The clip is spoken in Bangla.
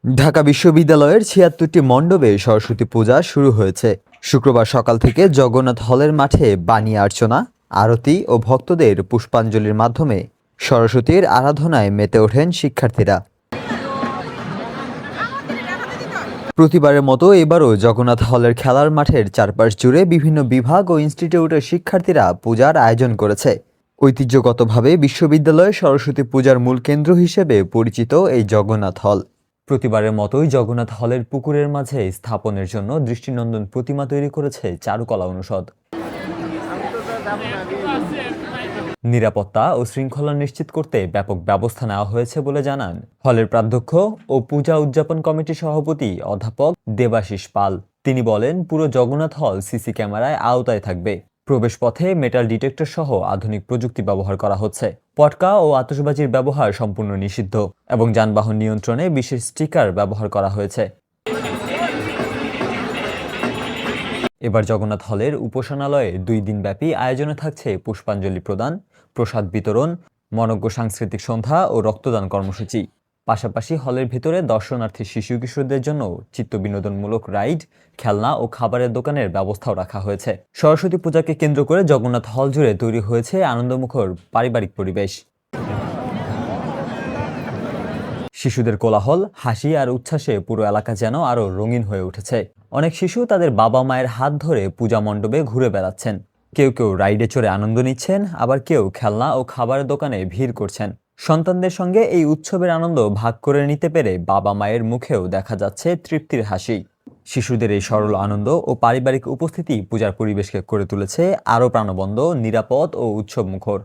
ঢাকা বিশ্ববিদ্যালয়ের ৭৬টি মণ্ডপে সরস্বতী পূজা শুরু হয়েছে। শুক্রবার সকাল থেকে জগন্নাথ হলের মাঠে বাণী আর্চনা, আরতি ও ভক্তদের পুষ্পাঞ্জলির মাধ্যমে সরস্বতীর আরাধনায় মেতে ওঠেন শিক্ষার্থীরা। প্রতিবারের মতো এবারও জগন্নাথ হলের খেলার মাঠের চারপাশ জুড়ে বিভিন্ন বিভাগ ও ইনস্টিটিউটের শিক্ষার্থীরা পূজার আয়োজন করেছে। ঐতিহ্যগতভাবে বিশ্ববিদ্যালয়ে সরস্বতী পূজার মূল কেন্দ্র হিসেবে পরিচিত এই জগন্নাথ হল প্রতিবারের মতোই জগন্নাথ হলের পুকুরের মাঝে স্থাপনের জন্য দৃষ্টিনন্দন প্রতিমা তৈরি করেছে চারুকলা অনুষদ। নিরাপত্তা ও শৃঙ্খলা নিশ্চিত করতে ব্যাপক ব্যবস্থা নেওয়া হয়েছে বলে জানান হলের প্রাধ্যক্ষ ও পূজা উদযাপন কমিটির সভাপতি অধ্যাপক দেবাশিস পাল। তিনি বলেন, পুরো জগন্নাথ হল সিসি ক্যামেরায় আওতায় থাকবে। প্রবেশপথে মেটাল ডিটেক্টর সহ আধুনিক প্রযুক্তি ব্যবহার করা হচ্ছে। পটকা ও আতশবাজির ব্যবহার সম্পূর্ণ নিষিদ্ধ এবং যানবাহন নিয়ন্ত্রণে বিশেষ স্টিকার ব্যবহার করা হয়েছে। এবার জগন্নাথ হলের উপাসনালয়ে 2 দিনব্যাপী আয়োজনে থাকছে পুষ্পাঞ্জলি প্রদান, প্রসাদ বিতরণ, মনোজ্ঞ সাংস্কৃতিক সন্ধ্যা ও রক্তদান কর্মসূচি। পাশাপাশি হলের ভেতরে দর্শনার্থী শিশু কিশোরদের জন্য চিত্তবিনোদনমূলক রাইড, খেলনা ও খাবারের দোকানের ব্যবস্থাও রাখা হয়েছে। সরস্বতী পূজাকে কেন্দ্র করে জগন্নাথ হল জুড়ে তৈরি হয়েছে আনন্দমুখর পারিবারিক পরিবেশ। শিশুদের কোলাহল, হাসি আর উচ্ছ্বাসে পুরো এলাকা যেন আরো রঙিন হয়ে উঠেছে। অনেক শিশু তাদের বাবা মায়ের হাত ধরে পূজা মণ্ডপে ঘুরে বেড়াচ্ছেন। কেউ কেউ রাইডে চড়ে আনন্দ নিচ্ছেন, আবার কেউ খেলনা ও খাবারের দোকানে ভিড় করছেন। সন্তানদের সঙ্গে এই উৎসবের আনন্দ ভাগ করে নিতে পেরে বাবা মায়ের মুখেও দেখা যাচ্ছে তৃপ্তির হাসি। শিশুদের এই সরল আনন্দ ও পারিবারিক উপস্থিতি পূজার পরিবেশকে করে তুলেছে আরও প্রাণবন্ত, নিরাপদ ও উৎসবমুখর।